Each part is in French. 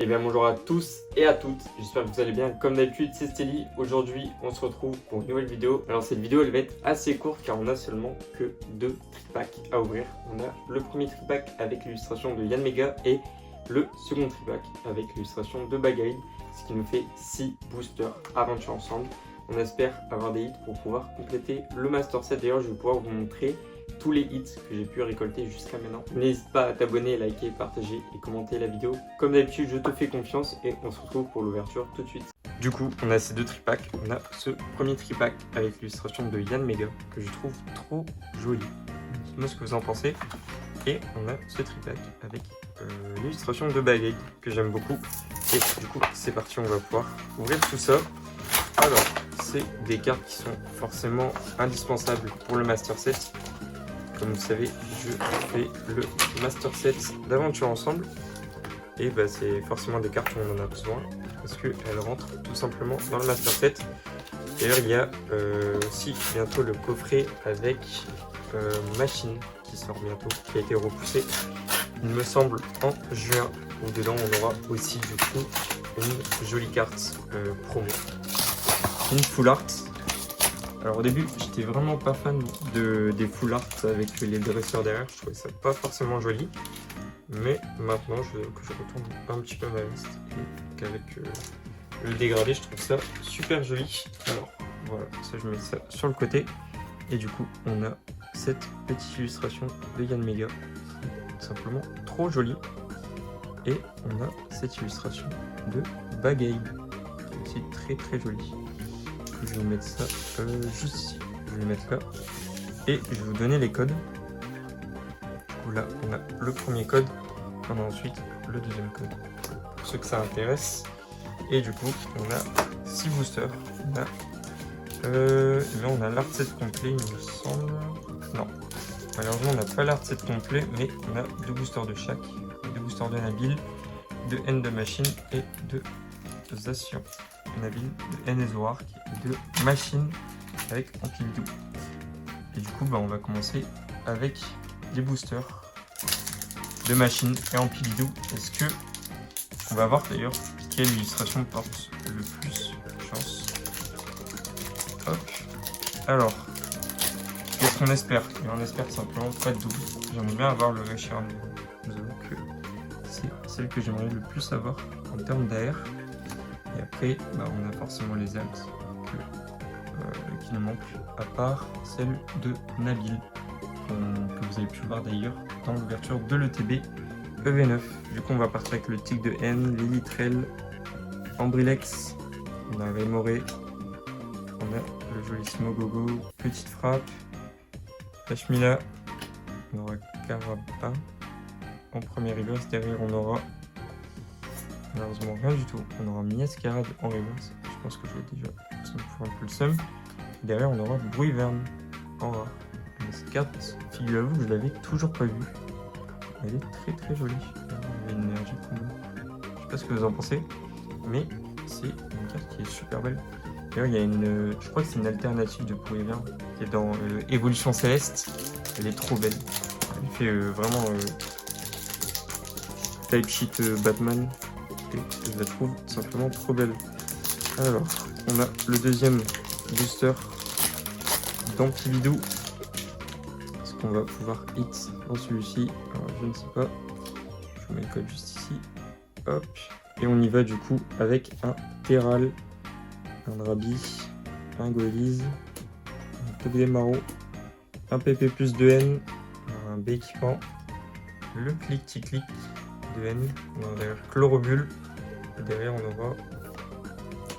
Et bien bonjour à tous et à toutes, j'espère que vous allez bien. Comme d'habitude c'est Stélie, aujourd'hui on se retrouve pour une nouvelle vidéo. Alors cette vidéo elle va être assez courte car on a seulement que 2 tripacks à ouvrir. On a le premier tripack avec l'illustration de Yanmega et le second tripack avec l'illustration de Bagaille, ce qui nous fait 6 boosters aventure ensemble. On espère avoir des hits pour pouvoir compléter le master set. D'ailleurs je vais pouvoir vous montrer tous les hits que j'ai pu récolter jusqu'à maintenant. N'hésite pas à t'abonner, liker, partager et commenter la vidéo. Comme d'habitude, je te fais confiance et on se retrouve pour l'ouverture tout de suite. Du coup, on a ces 2 tripacks. On a ce premier tripack avec l'illustration de Yanmega que je trouve trop joli. Dites-moi ce que vous en pensez. Et on a ce tripack avec l'illustration de Bagaille que j'aime beaucoup. Et du coup, c'est parti, on va pouvoir ouvrir tout ça. Alors, c'est des cartes qui sont forcément indispensables pour le master set. Comme vous savez, je fais le master set d'aventure ensemble. Et bah, c'est forcément des cartes où on en a besoin parce qu'elles rentrent tout simplement dans le master set. D'ailleurs, il y a aussi bientôt le coffret avec machine qui sort bientôt, qui a été repoussé, il me semble, en juin. Où dedans, on aura aussi du coup une jolie carte promo. Une full art. Alors au début, j'étais vraiment pas fan des full art avec les dresseurs derrière, je trouvais ça pas forcément joli. Mais maintenant que je retourne un petit peu ma veste et qu'avec le dégradé, je trouve ça super joli. Alors voilà, ça je mets ça sur le côté. Et du coup, on a cette petite illustration de Yanmega, tout simplement trop jolie. Et on a cette illustration de Bagaille, qui est aussi très jolie. Je vais mettre ça juste ici, je vais le mettre là et je vais vous donner les codes. Du coup là on a le premier code, on a ensuite le deuxième code pour ceux que ça intéresse. Et du coup on a 6 boosters, on a l'art set complet il me semble. Non, malheureusement on n'a pas l'art set complet, mais on a 2 boosters de chaque, 2 boosters de Nabil, de N de Machine et de Zacian. Nabil, de N Ezoark et de Machine avec Ampilidou. Et du coup, on va commencer avec les boosters de Machine et Ampilidou. Est-ce que on va voir d'ailleurs quelle illustration porte le plus chance? Hop. Alors, qu'est-ce qu'on espère? Et on espère simplement pas de double. J'aimerais bien avoir le Réchard. Je vous avoue que c'est celle que j'aimerais le plus avoir en termes d'AR. Et après, on a forcément les axes qui nous manquent, à part celle de Nabil, que vous avez pu voir d'ailleurs dans l'ouverture de l'ETB EV9. Du coup, on va partir avec le tic de N, Lilitrel, Ambrilex, on a Raymoré, on a le jolissimo Gogo, Petite Frappe, Tashmila, on aura Caraba en premier reverse. Derrière, on aura malheureusement rien du tout. On aura Miascarade en reverse. Je pense que je l'ai déjà. Ça me fout un peu le seum. Derrière, on aura Bruiverne en rare. Mais cette carte, figurez-vous que je l'avais toujours pas vue. Elle est très jolie. Il y a une énergie combo. Je sais pas ce que vous en pensez, mais c'est une carte qui est super belle. D'ailleurs, il y a une. Je crois que c'est une alternative de Bruiverne qui est dans Évolution Céleste. Elle est trop belle. Elle fait vraiment type sheet Batman. Et je la trouve simplement trop belle. Alors, on a le deuxième booster d'Ampilidou. Est-ce qu'on va pouvoir hit dans celui-ci? Alors, je ne sais pas. Je vous mets le code juste ici. Hop. Et on y va du coup avec un Terral, un Drabi, un Golise, un Togedemaru, un PP plus de N, un B équipant, le Click-Tic-Click de N, on aura derrière Chlorobule, et derrière on aura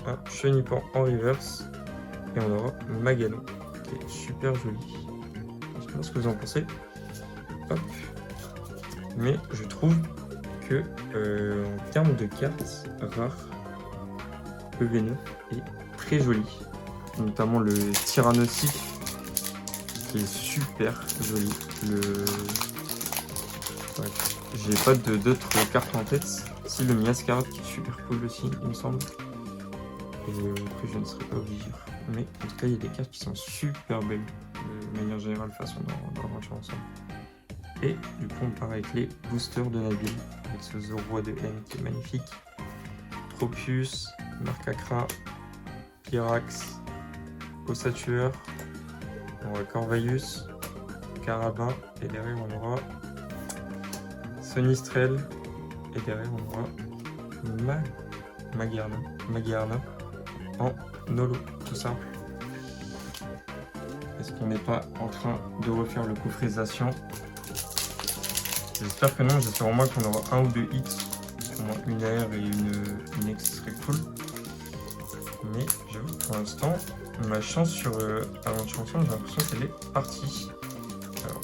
un Chenipan en reverse, et on aura Magano, qui est super joli. Je sais pas ce que vous en pensez. Hop. Mais je trouve que en termes de cartes rares, EV9 est très joli, notamment le Tyrannosif qui est super joli. J'ai pas d'autres cartes en tête. Si le Miascarade qui est super cool aussi, il me semble. Et après, je ne serai pas obligé. Mais en tout cas, il y a des cartes qui sont super belles de manière générale, de façon dans l'aventure ensemble. Et du coup, on part avec les boosters de Nabil, avec ce Zoroa de N qui est magnifique. Tropius, Marcacrin, Pyrax, Ossatueur, on aura Corvaius, Carabin, et derrière on aura Sonistrel, et derrière on aura Magearna en holo, tout simple. Est-ce qu'on n'est pas en train de refaire le coffrisation? J'espère que non, j'espère au moins qu'on aura un ou deux hits, au moins une AR et une X, ce serait cool. Mais j'avoue que pour l'instant, ma chance sur Aventure Ensemble, j'ai l'impression qu'elle est partie. Alors,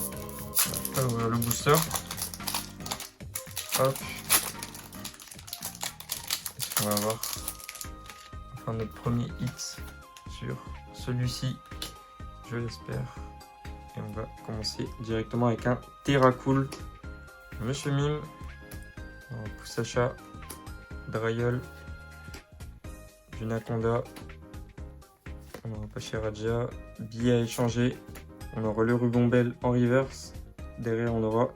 on va ouvrir le booster. Hop. Est-ce qu'on va avoir enfin notre premier hit sur celui-ci? Je l'espère. Et on va commencer directement avec un Terracool. Monsieur Mime, Poussacha, Drayol, Junaconda, on aura Pacheradia, billet à échanger, on aura le Rubombel en reverse, derrière on aura,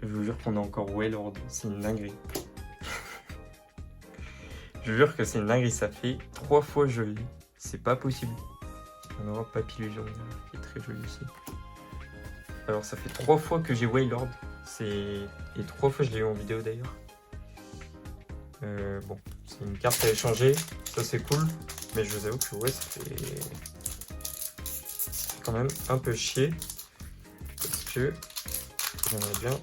je vous jure qu'on a encore Wailord, c'est une dinguerie. Je vous jure que c'est une dinguerie, ça fait 3 fois je l'ai, c'est pas possible. On aura Papillusion qui est très joli aussi. Alors ça fait 3 fois que j'ai Wailord, et 3 fois je l'ai eu en vidéo d'ailleurs. Bon, c'est une carte à échanger, ça c'est cool, mais je vous avoue que ouais, ça fait quand même un peu chier, parce que j'aimerais bien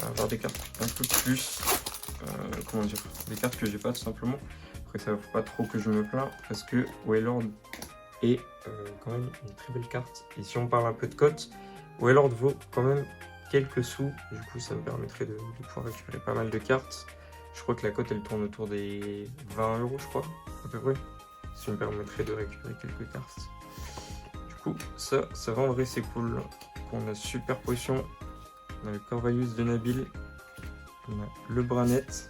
avoir des cartes un peu plus, comment dire, des cartes que j'ai pas tout simplement. Après ça faut pas trop que je me plains, parce que Wailord est quand même une très belle carte, et si on parle un peu de cote, Wailord vaut quand même quelques sous, du coup ça me permettrait de pouvoir récupérer pas mal de cartes. Je crois que la cote elle tourne autour des 20 €, je crois, à peu près. Ça me permettrait de récupérer quelques cartes. Du coup, ça va en vrai, c'est cool. On a Super Potion, on a le Corvaius de Nabil, on a le Branette,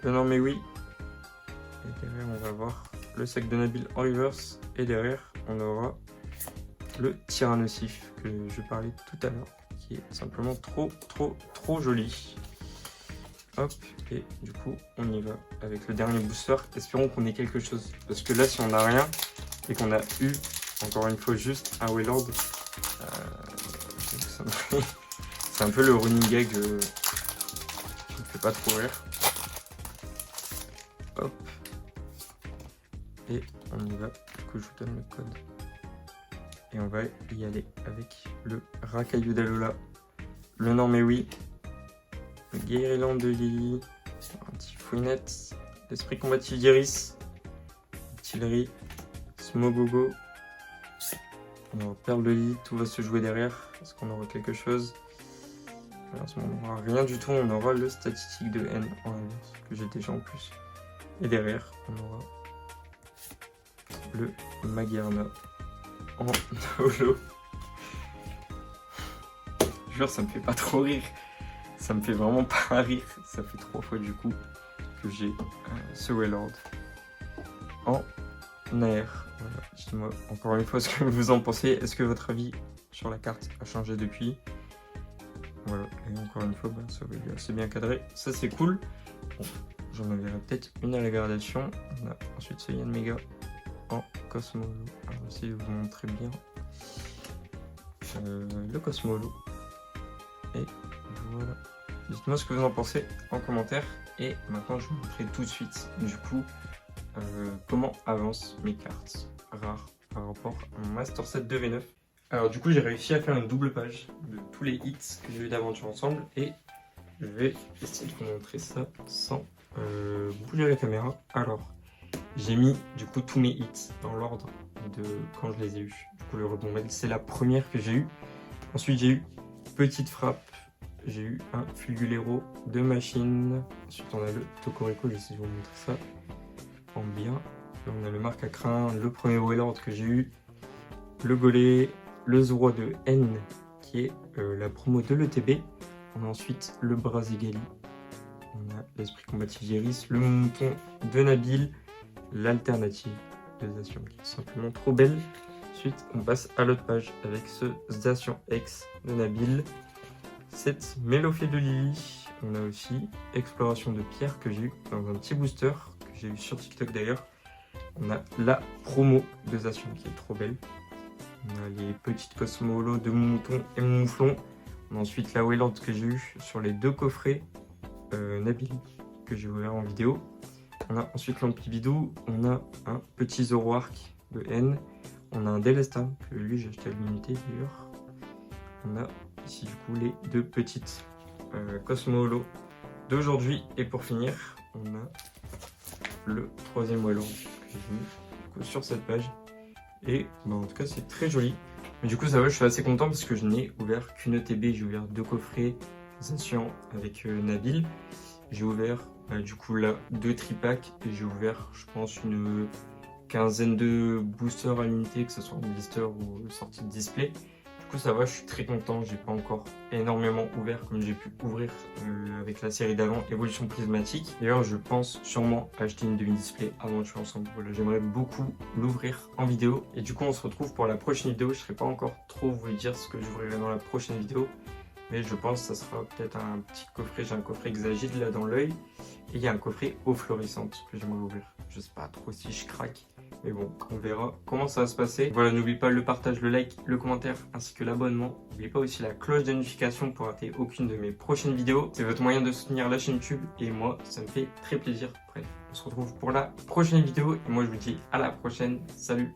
le Normewi, et derrière on va avoir le sac de Nabil en reverse, et derrière on aura le Tyrannosif que je parlais tout à l'heure, qui est simplement trop joli. Hop, et du coup on y va avec le dernier booster. Espérons qu'on ait quelque chose, parce que là si on n'a rien et qu'on a eu encore une fois juste un Wailord, c'est un peu le running gag qui me fait pas trop rire. Hop, et on y va. Du coup je vous donne le code et on va y aller avec le Racaillou d'Alola, le Normewi, le Guériland de Lily, un petit Fouinette, l'Esprit Combatif d'Iris, Tillery, Smogogo, on aura Perle de Lily, tout va se jouer derrière. Est-ce qu'on aura quelque chose? En ce moment, on n'aura rien du tout, on aura le Statistique de N en inverse, que j'ai déjà en plus. Et derrière, on aura le Magearna en holo. Je jure, ça me fait pas trop rire. Ça me fait vraiment pas rire. Ça fait 3 fois du coup que j'ai ce Wailord en AR. Voilà. Dites-moi encore une fois ce que vous en pensez. Est-ce que votre avis sur la carte a changé depuis? Voilà. Et encore une fois, ça va être assez bien cadré. Ça c'est cool. Bon, j'en enverrai peut-être une à la gradation. On a ensuite ce Yann Mega en Cosmolo. Alors, on va essayer de vous montrer bien le Cosmolo. Et voilà. Dites-moi ce que vous en pensez en commentaire. Et maintenant, je vais vous montrer tout de suite, du coup, comment avancent mes cartes rares par rapport à mon Master Set 2v9. Alors, du coup, j'ai réussi à faire une double page de tous les hits que j'ai eu d'aventure ensemble. Et je vais essayer de vous montrer ça sans bouger la caméra. Alors, j'ai mis du coup tous mes hits dans l'ordre de quand je les ai eus. Du coup, le Rebombel, c'est la première que j'ai eue. Ensuite, j'ai eu Petite Frappe. J'ai eu un Fulgulero, 2 machines. Ensuite, on a le Tokorico, j'essaie de vous montrer ça en bien. Là, on a le Marcacrin, le premier Wailord que j'ai eu, le Golé, le Zoroa de N, qui est la promo de l'ETB. On a ensuite le Brasigali. On a l'Esprit Combatif d'Iris, le Mouton de Nabil, l'alternative de Zacian, qui est simplement trop belle. Ensuite, on passe à l'autre page avec ce Zacian X de Nabil. Cette Mélopée de Lily, on a aussi Exploration de pierre que j'ai eu dans un petit booster, que j'ai eu sur TikTok d'ailleurs. On a la promo de Zacian qui est trop belle. On a les petites Cosmo Holo de mon mouton et mon mouflon. On a ensuite la Wailord que j'ai eu sur les 2 coffrets Nabil que j'ai ouvert en vidéo. On a ensuite l'Ampibidou. On a un petit Zoroark de N. On a un Delesta que lui j'ai acheté à l'unité d'ailleurs. On a ici du coup les 2 petites Cosmo Holo d'aujourd'hui. Et pour finir, on a le 3e Wailord que j'ai mis sur cette page. Et bah, en tout cas c'est très joli. Mais du coup ça va, je suis assez content parce que je n'ai ouvert qu'une ETB. J'ai ouvert 2 coffrets Zacian avec Nabil. J'ai ouvert du coup là 2 tripacks et j'ai ouvert je pense une quinzaine de boosters à l'unité, que ce soit en blister ou sortie de display. Du coup ça va, je suis très content. J'ai pas encore énormément ouvert comme j'ai pu ouvrir avec la série d'avant, Évolution Prismatique. D'ailleurs je pense sûrement acheter une demi-display aventure ensemble. Voilà, j'aimerais beaucoup l'ouvrir en vidéo. Et du coup on se retrouve pour la prochaine vidéo. Je ne serai pas encore trop vous dire ce que j'ouvrirai dans la prochaine vidéo. Mais je pense que ça sera peut-être un petit coffret. J'ai un coffret Exagide là dans l'œil. Et il y a un coffret eau fluorescente que j'aimerais ouvrir. Je sais pas trop si je craque. Mais bon, on verra comment ça va se passer. Voilà, n'oublie pas le partage, le like, le commentaire ainsi que l'abonnement. N'oubliez pas aussi la cloche de notification pour rater aucune de mes prochaines vidéos. C'est votre moyen de soutenir la chaîne YouTube et moi, ça me fait très plaisir. Bref, on se retrouve pour la prochaine vidéo et moi je vous dis à la prochaine. Salut!